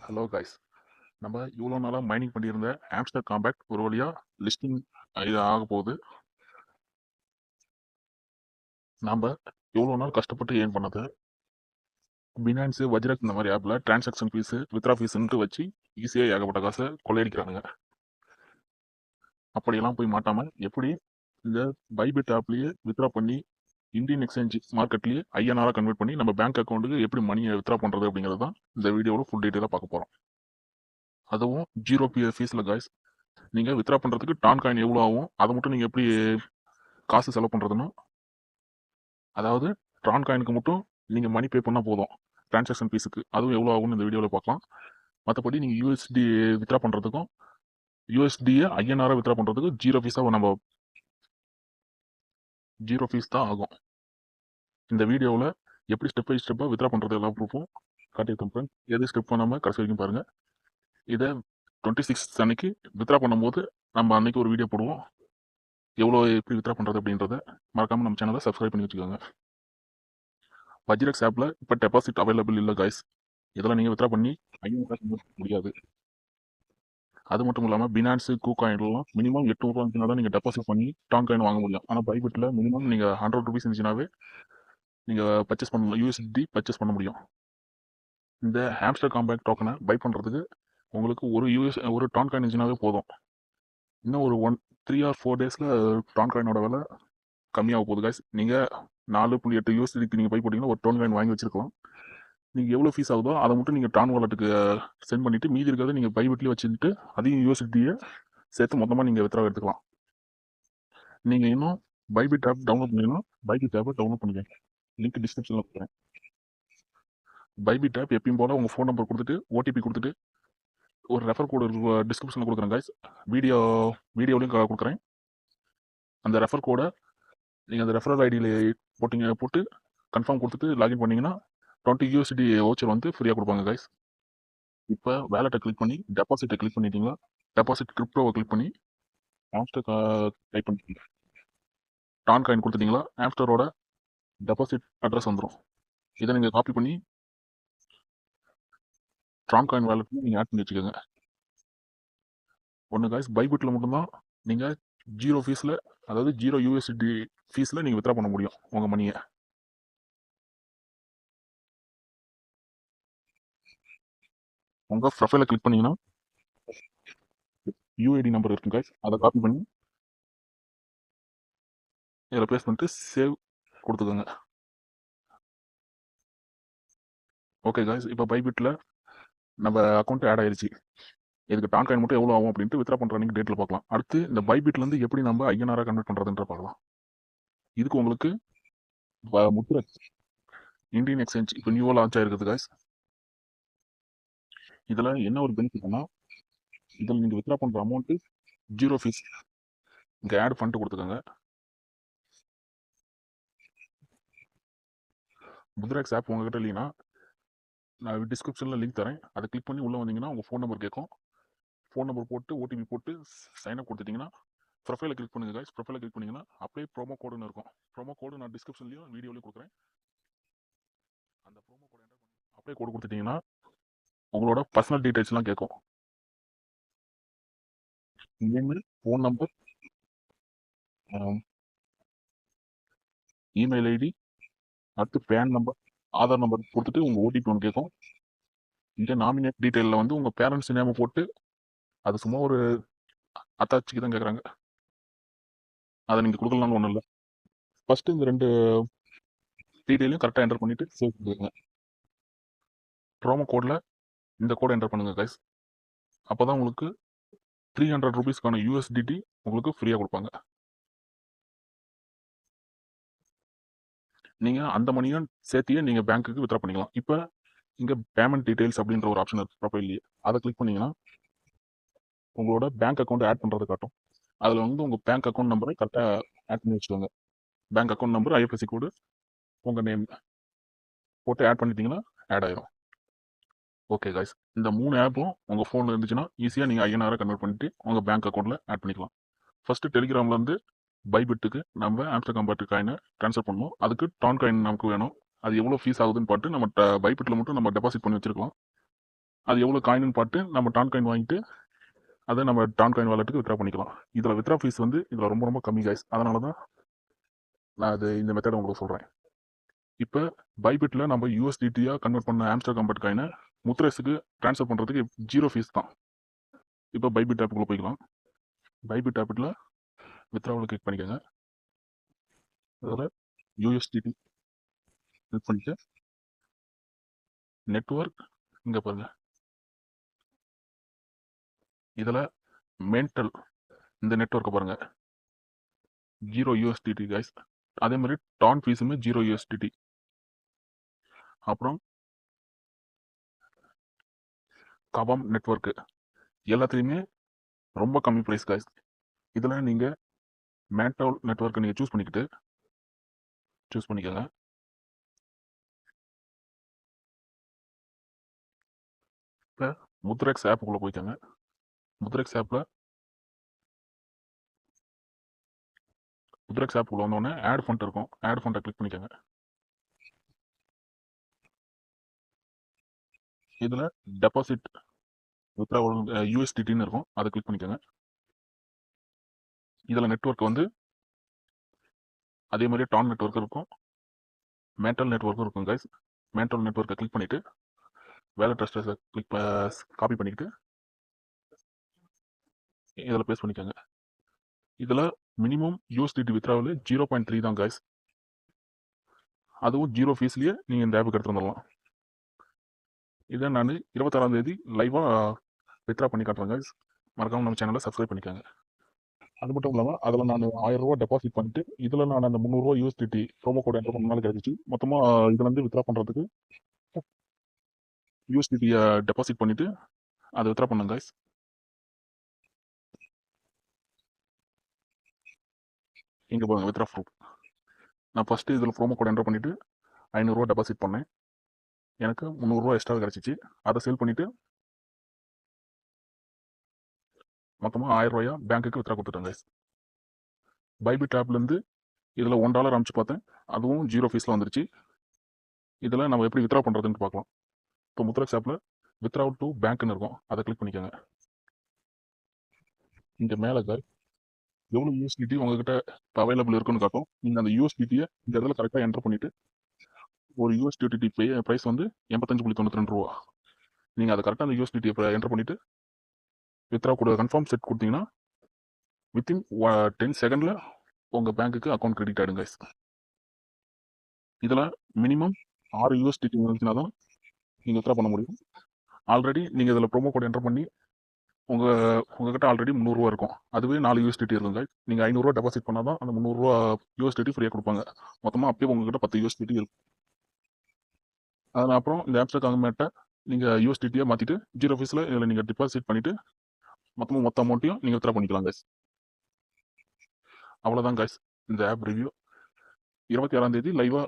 Hello guys. நம்ம இவ்வளோ நாளாக மைனிங் பண்ணியிருந்த ஆம்ஸ்டர் காம்பேக்ட் ஒரு வழியாக லிஸ்டிங் இது ஆக போகுது. நாம் இவ்வளோ நாள் கஷ்டப்பட்டு ஏன் பண்ணது பினான்ஸு வஜ்ரக் இந்த மாதிரி ஆப்பில் டிரான்சாக்ஷன் ஃபீஸு வித்ரா ஃபீஸுன்ட்டு வச்சு ஈஸியாக ஏகப்பட்ட காசை கொள்ளையடிக்கிறானுங்க. அப்படியெல்லாம் போய் மாட்டாமல் எப்படி இந்த பைபிட் ஆப்லேயே வித்ரா பண்ணி இந்தியன் எக்ஸ்சேஞ்ச் மார்க்கெட்லேயே ஐஎன்ஆராக கன்வெர்ட் பண்ணி நம்ம பேங்க் அக்கௌண்ட்டுக்கு எப்படி மணியை வித்ரா பண்ணுறது அப்படிங்கிறது தான் இந்த வீடியோவில் ஃபுல் டீட்டெயிலாக பார்க்க போகிறோம். அதுவும் ஜீரோ ஃபீஸில் காய்ஸ். நீங்கள் வித்ரா பண்ணுறதுக்கு டான் காயின் எவ்வளோ ஆகும், அதை மட்டும் நீங்கள் எப்படி காசு செலவு பண்ணுறதுன்னு, அதாவது ட்ரான் காயினுக்கு மட்டும் நீங்கள் மணி பே பண்ணால் போதும் டிரான்சாக்ஷன் ஃபீஸுக்கு, அதுவும் எவ்வளோ ஆகும்னு இந்த வீடியோவில் பார்க்கலாம். மற்றபடி நீங்கள் யூஎஸ்டி வித்ரா பண்ணுறதுக்கும் யூஎஸ்டியை ஐஎன்ஆரை வித்ரா பண்ணுறதுக்கு ஜீரோ ஃபீஸ் தான் ஆகும். இந்த வீடியோவில் எப்படி ஸ்டெப் பை ஸ்டெப்பாக வித்ரா பண்ணுறது எல்லாம் ப்ரூஃபும் காட்டியிருக்கேன் ஃப்ரெண்ட். எது ஸ்டெப் பண்ணாமல் கடைசி வரைக்கும் பாருங்கள். இதை 26 அன்னைக்கு வித்ரா பண்ணும்போது நம்ம அன்னைக்கு ஒரு வீடியோ போடுவோம். எவ்வளோ எப்படி வித்ரா பண்ணுறது அப்படின்றத மறக்காமல் நம்ம சேனலை சப்ஸ்கிரைப் பண்ணி வச்சுக்கோங்க. வஜ்ரக்ஸ் ஆப்பில் இப்போ டெபாசிட் அவைலபிள் இல்லை காய்ஸ். இதெல்லாம் நீங்கள் வித்ரா பண்ணி முடியாது. அது மட்டும் இல்லாமல் பினான்ஸு கூகாயின்லாம் மினிமம் 800 இருந்துச்சுனா தான் நீங்கள் டெபாசிட் பண்ணி டான் காயின் வாங்க முடியும். ஆனால் பைபிட்டில் மினிமம் நீங்கள் 100 ருபீஸ் இருந்துச்சுனாவே நீங்கள் பர்ச்சேஸ் பண்ணலாம், யூஎஸ்டி பர்ச்சேஸ் பண்ண முடியும். இந்த ஹாம்ஸ்டர் காம்பேக்ட் டோக்கனை பை பண்ணுறதுக்கு உங்களுக்கு ஒரு டான் காயின் இருந்துச்சுனாவே போதும். இன்னும் ஒரு 3 or 4 டேஸில் டான் காயினோட விலை கம்மியாக போகுது காய்ஸ். நீங்கள் 4.8 யூஎஸ்டிக்கு நீங்கள் பை போட்டிங்கன்னா ஒரு டான் காயின் வாங்கி வச்சிருக்கலாம். நீங்கள் எவ்வளோ ஃபீஸ் ஆகுதோ அதை மட்டும் நீங்கள் டான் வாலெட்டுக்கு சென்ட் பண்ணிவிட்டு மீதி இருக்கிறத நீங்கள் பைபிட்லேயே வச்சுட்டு அதையும் யூஎஸ்டியை சேர்த்து மொத்தமாக நீங்கள் வித்ரா எடுத்துக்கலாம். நீங்கள் இன்னும் பைபிட் ஆப் டவுன்லோட் பண்ணிங்கன்னா பைபிட் ஆப்பை டவுன்லோட் பண்ணிக்கோங்க. லிங்க் டிஸ்கிரிப்ஷனில் கொடுக்குறேன். பைபிட் ஆப் எப்பயும் போல் உங்கள் ஃபோன் நம்பர் கொடுத்துட்டு ஓடிபி கொடுத்துட்டு ஒரு ரெஃபர் கோடு டிஸ்கிரிப்ஷனில் கொடுக்குறேன் காய்ஸ். வீடியோலையும் கொடுக்குறேன். அந்த ரெஃபர் கோடை நீங்கள் அந்த ரெஃபரல் ஐடியில் போட்டு கன்ஃபார்ம் கொடுத்துட்டு லாகின் பண்ணிங்கன்னா 20 யூஎஸ்டி வவுச்சர் வந்து ஃப்ரீயாக கொடுப்பாங்க காய்ஸ். இப்போ வேலெட்டை கிளிக் பண்ணி டெபாசிட்டை கிளிக் பண்ணிட்டீங்களா, டெபாசிட் கிரிப்டோவை கிளிக் பண்ணி ஆம்ஸ்டர் டைப் பண்ணிட்டீங்க, டான் காயின் கொடுத்துட்டீங்களா, ஆம்ஸ்டரோட டெபாசிட் அட்ரஸ் வந்துடும். இதை நீங்கள் காப்பி பண்ணி ட்ரான் காயின் வேலெட்டில் நீங்கள் ஆட் பண்ணி வச்சுக்கோங்க. ஒன்று காய்ஸ், பைபிட்டில் மட்டும்தான் நீங்கள் ஜீரோ ஃபீஸில், அதாவது ஜீரோ யூஎஸ்டி ஃபீஸில் நீங்கள் வித்ரா பண்ண முடியும் உங்கள் மணியை. உங்கள் ப்ரொஃபைலை கிளிக் பண்ணிங்கன்னா யூஐடி நம்பர் இருக்கும் காய்ஸ், அதை காப்பி பண்ணி இதில் பேஸ்ட் பண்ணிட்டு சேவ் கொடுத்துக்கோங்க. ஓகே காய்ஸ், இப்போ பைபிட்டில் நம்ம அக்கௌண்ட் ஆட் ஆயிடுச்சு. இதுக்கு டான் காயின் மட்டும் எவ்வளோ ஆகும் அப்படின்ட்டு வித்ரா பண்ணுற அன்றைக்கி டேட்டில் பார்க்கலாம். அடுத்து இந்த பைபிட்லேருந்து எப்படி நம்ம ஐஎன்ஆராக கன்வெர்ட் பண்ணுறதுன்ற பார்க்கலாம். இதுக்கு உங்களுக்கு முத்ரா இந்தியன் எக்ஸ்சேஞ்ச் இப்போ நியூவாக லான்ச் ஆகிருக்குது காய்ஸ். இதில் என்ன ஒரு பெனிஃபிட்னா, இதில் நீங்கள் வித்ரா பண்ணுற அமௌண்ட்டு ஜீரோ ஃபீஸ். இங்கே ஆட் பண்ணிட்டு கொடுத்துக்கோங்க. முத்ராக்ஸ் ஆப் உங்ககிட்ட இல்லைன்னா நான் டிஸ்கிரிப்ஷனில் லிங்க் தரேன், அதை கிளிக் பண்ணி உள்ளே வந்தீங்கன்னா உங்கள் ஃபோன் நம்பர் கேட்கும். ஃபோன் நம்பர் போட்டு ஓடிபி போட்டு சைன் அப் கொடுத்துட்டிங்கன்னா ப்ரொஃபைலை கிளிக் பண்ணுங்க காய்ஸ். ப்ரொஃபைலை கிளிக் பண்ணிங்கன்னா அப்படியே ப்ரோமோ கோடுன்னு இருக்கும். ப்ரோமோ கோடு நான் டிஸ்கிரிப்ஷன்லையும் வீடியோலையும் கொடுக்குறேன். அந்த ப்ரோமோ கோடு என்டர் பண்ணி அப்படியே கோடு கொடுத்துட்டிங்கன்னா உங்களோட பர்சனல் டீட்டெயில்ஸ்லாம் கேட்கும். Email, phone number, email ID, அடுத்து பேன் நம்பர், ஆதார் நம்பர் கொடுத்துட்டு உங்கள் ஓடிபி ஒன்று கேட்கும். இந்த நாமினேட் டீட்டெயிலில் வந்து உங்கள் பேரண்ட்ஸ் நேமை போட்டு, அது சும்மா ஒரு அத்தாச்சிக்கு தான் கேட்குறாங்க, அதை நீங்கள் கொடுக்கலாம்னு ஒன்றும் இல்லை. ஃபஸ்ட்டு இந்த 2 டீட்டெயிலையும் கரெக்டாக என்டர் பண்ணிவிட்டு சேவ் கொடுத்துருங்க. ப்ரோமோ கோடில் இந்த கோடை என்டர் பண்ணுங்கள் கைஸ். அப்போ தான் உங்களுக்கு 300 ருபீஸ்க்கான யூஎஸ்டிடி உங்களுக்கு ஃப்ரீயாக கொடுப்பாங்க. நீங்கள் அந்த மணியும் சேர்த்தியே நீங்கள் பேங்க்குக்கு வித்ரா பண்ணிக்கலாம். இப்போ இங்கே பேமெண்ட் டீட்டெயில்ஸ் அப்படின்ற ஒரு ஆப்ஷன் இருக்குது ப்ரொஃபைல்லையே, அதை கிளிக் பண்ணிங்கன்னா உங்களோட பேங்க் அக்கௌண்ட் ஆட் பண்ணுறது காட்டும். அதில் வந்து உங்கள் பேங்க் அக்கௌண்ட் நம்பரை கரெக்டாக ஆட் பண்ணி வச்சுக்கோங்க. பேங்க் அக்கௌண்ட் நம்பர், ஐஎஃப்எஸ்சி கோடு, உங்கள் நேம் போட்டு ஆட் பண்ணிட்டீங்கன்னா ஆட் ஆயிரும். ஓகே காய்ஸ், இந்த 3 ஆப்பும் உங்கள் ஃபோனில் இருந்துச்சுன்னா ஈஸியாக நீங்கள் ஐஎன்ஆரை கன்வெர்ட் பண்ணிட்டு உங்கள் பேங்க் அக்கௌண்ட்டில் ஆட் பண்ணிக்கலாம். ஃபஸ்ட்டு டெலிகிராம்லேருந்து பைபிட்டுக்கு நம்ம ஆம்ஸ்டர் காம்பேக்ட் காயினை ட்ரான்ஸ்ஃபர் பண்ணணும். அதுக்கு டான் காயின் நமக்கு வேணும். அது எவ்வளோ ஃபீஸ் ஆகுதுன்னு பார்த்து நம்ம பைபிட்டில் மட்டும் நம்ம டெபாசிட் பண்ணி வச்சுருக்கலாம். அது எவ்வளோ காயின்னு பார்த்து நம்ம டான் காயின் வாங்கிட்டு அதை நம்ம டான் காயின் வாலெட்டுக்கு வித்ரா பண்ணிக்கலாம். இதில் வித்ரா ஃபீஸ் வந்து இதில் ரொம்ப ரொம்ப கம்மி கைஸ். அதனால தான் நான் அது இந்த மெத்தடை உங்களுக்கு சொல்கிறேன். இப்போ பைபிட்டில் நம்ம யூஎஸ்டிடியாக கன்வெர்ட் பண்ண ஆம்ஸ்டர் கம்பெட் காயினை முத்ரேஸுக்கு ட்ரான்ஸ்ஃபர் பண்ணுறதுக்கு 0 ஃபீஸ் தான். இப்போ பைபிட் ஆப்புக்குள்ளே போய்க்கலாம். பைபிட் ஆப்பில் வித்ராவில் கிளிக் பண்ணிக்கோங்க. அதில் யூஎஸ்டிடி கிளிக் பண்ணிட்டு நெட்வொர்க் இங்கே பாருங்கள். இதில் மென்டல் இந்த நெட்வொர்க்கை பாருங்கள், 0 USDT கைஸ். அதே மாதிரி டான் ஃபீஸுமே 0 USDT. அப்புறம் கவாம் நெட்வொர்க்கு எல்லாத்துலேயுமே ரொம்ப கம்மி ப்ரைஸ் கைஸ். இதில் நீங்கள் மேன்டவுல் நெட்வொர்க்கை நீங்கள் சூஸ் பண்ணிக்கோங்க. இப்போ முத்ரெக்ஸ் ஆப்புக்குள்ளே போய்க்கோங்க. முத்ரெக்ஸ் ஆப்பில் முத்ரெக்ஸ் ஆப்புக்குள்ளே வந்தோடனே ஆட் ஃபண்ட் இருக்கும். ஆட் ஃபண்டை கிளிக் பண்ணிக்கோங்க. இதில் டெபாசிட் வித்ராவல் யூஎஸ்டிடின்னு இருக்கும், அதை கிளிக் பண்ணிக்கோங்க. இதில் நெட்வொர்க் வந்து அதே மாதிரி டான் நெட்வொர்க் இருக்கும், மேன்டல் நெட்வொர்க்கும் இருக்கும் கைஸ். மேன்டல் நெட்வொர்க்கை கிளிக் பண்ணிவிட்டு வேலட் ட்ரஸ்டர்ஸை காப்பி பண்ணிக்கிட்டு இதில் பேஸ்ட் பண்ணிக்கோங்க. இதில் மினிமம் யூஎஸ்டிடி வித்ராவில் 0.3 தான் கைஸ். அதுவும் 0 ஃபீஸ்லேயே நீங்கள் இந்த ஆப்புக்கு எடுத்து வந்துடலாம். இதை நான் 26ஆம் தேதி லைவாக வித்ரா பண்ணி காட்டுறேன் கைஸ். மறக்காமல் நம்ம சேனலை சப்ஸ்கிரைப் பண்ணிக்கோங்க. அது மட்டும் இல்லாமல் அதில் நான் 1000 ரூபா டெபாசிட் பண்ணிட்டு இதில் நான் அந்த 300 ரூபா யூஎஸ்டிடி ப்ரோமோ கோட் என்டர் பண்ணாலும் கிடைச்சிச்சு. மொத்தமாக இதில் வந்து வித்ரா பண்ணுறதுக்கு யூஎஸ்டிடியை டெபாசிட் பண்ணிவிட்டு அதை வித்ரா பண்ணுங்க கைஸ். இங்கே பாருங்க வித்ரா ப்ரூஃப். நான் ஃபஸ்ட்டு இதில் ப்ரோமோ கோட் என்டர் பண்ணிவிட்டு 500 ரூபா டெபாசிட் பண்ணேன். எனக்கு 300 ரூபா எக்ஸ்ட்ரா கிடச்சிச்சு. அதை சேல் பண்ணிவிட்டு மொத்தமாக 1000 ரூபாயா பேங்க்குக்கு வித்ரா கொடுத்துட்டேன் கைஸ். பைபிட் ஆப்லேருந்து இதில் $1 அனுப்பிச்சு பார்த்தேன், அதுவும் 0 ஃபீஸில் வந்துருச்சு. இதில் நம்ம எப்படி வித்ரா பண்ணுறதுன்னு பார்க்கலாம். இப்போ முத்ரெக்ஸ் ஆப்பில் வித்ரா டு பேங்க்னு இருக்கும், அதை கிளிக் பண்ணிக்கோங்க. இங்கே மேலே கைஸ் எவ்வளோ யூஎஸ்டிடி உங்ககிட்ட இப்போ அவைலபிள் இருக்குன்னு காட்டும். நீங்கள் அந்த யூஎஸ்டிடியை இந்த இடத்துல கரெக்டாக என்டர் பண்ணிவிட்டு ஒரு யூஎஸ்டிடி ப்ரைஸ் வந்து 85.92 ரூபா. நீங்கள் அதை கரெக்டாக அந்த யூஎஸ்டிடியை என்டர் பண்ணிவிட்டு வித்ரா கூட கன்ஃபார்ம் செட் கொடுத்தீங்கன்னா வித்தின் 10 செகண்டில் உங்கள் பேங்க்குக்கு அக்கௌண்ட் கிரெடிட் ஆகிடும் கைஸ். இதில் மினிமம் 6 யூஎஸ்டிடி இருந்துச்சுன்னா தான் நீங்கள் வித்ரா பண்ண முடியும். ஆல்ரெடி நீங்கள் இதில் ப்ரோமோ கோட் என்டர் பண்ணி உங்ககிட்ட ஆல்ரெடி 300 ரூபா இருக்கும், அதுவே 4 யூஎஸ்டிடி இருக்கும் கைஸ். நீங்கள் 500 ரூபா டெபாசிட் பண்ணால் தான் அந்த 300 ரூபா யூஎஸ்டிடி ஃப்ரீயாக கொடுப்பாங்க. மொத்தமாக அப்பயே உங்ககிட்ட 10 யூஎஸ்டிடி இருக்கும். அதில் அப்புறம் இந்த ஆப்ஸ்டர் காங்கமேட்டை நீங்கள் யூஎஸ்டிடியை மாற்றிட்டு 0 ஃபீஸில் இதில் நீங்கள் டெபாசிட் பண்ணிவிட்டு மொத்த அமௌண்ட்டையும் நீங்கள் வித்ரா பண்ணிக்கலாம் கைஸ். அவ்வளோதான் கைஸ் இந்த ஆப் ரிவ்யூ. 26ஆம் தேதி லைவாக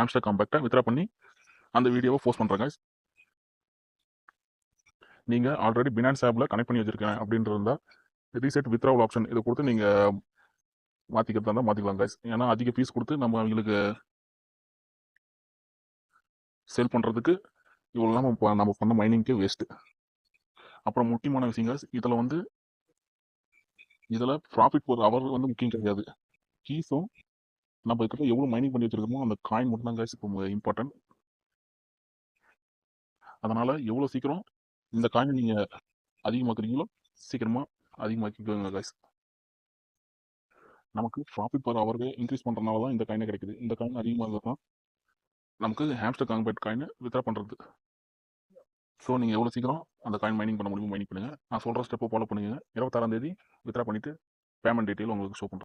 ஆம்ஸ்டர் காம்பேக்டை வித்ரா பண்ணி அந்த வீடியோவை போஸ்ட் பண்ணுறேன் கைஸ். நீங்கள் ஆல்ரெடி பினான்ஸ் ஆப்பில் கனெக்ட் பண்ணி வச்சுருக்கேன் அப்படின்ட்டு இருந்தால் ரீசெட் வித்ராவல் ஆப்ஷன் இதை கொடுத்து நீங்கள் மாற்றிக்கிறதா இருந்தால் மாற்றிக்கலாம் கைஸ். ஏன்னா அதிக ஃபீஸ் கொடுத்து நம்ம அவங்களுக்கு சேல் பண்ணுறதுக்கு இவ்வளோ நம்ம பண்ண மைனிங்க்கே வேஸ்ட்டு. அப்புறம் முக்கியமான விஷயம் கைஸ், இதில் ப்ராஃபிட் ஒரு அவர் வந்து முக்கியம் கிடையாது. ஃபீஸும் நம்ம இதுக்கிட்ட எவ்வளோ மைனிங் பண்ணி வச்சுருக்கோமோ அந்த காயின் மட்டும் தான் கைஸ் இப்போ இம்பார்ட்டன்ட். அதனால் எவ்வளோ சீக்கிரம் இந்த காயினை நீங்கள் அதிகமாக்குறீங்களோ சீக்கிரமாக அதிகமாக்கிக்கோங்க கைஸ். நமக்கு ப்ராஃபிட் பர் ஹவருக்கு இன்க்ரீஸ் பண்ணுறதுனால தான் இந்த காயினை கிடைக்குது. இந்த காயின் அதிகமாக தான் நமக்கு ஹாம்ஸ்டர் காம்பேட் காயினை வித்ரா பண்ணுறது. ஸோ நீங்கள் எவ்வளோ சீக்கிரம் அந்த காயின் மைனிங் பண்ண முடியுமோ மைனிங் பண்ணுங்கள். நான் சொல்கிற ஸ்டெப்பை ஃபாலோ பண்ணுங்கள். 26ஆம் தேதி வித்ரா பண்ணிவிட்டு பேமெண்ட் டீட்டெயில் உங்களுக்கு ஷோ பண்ணுறேன்.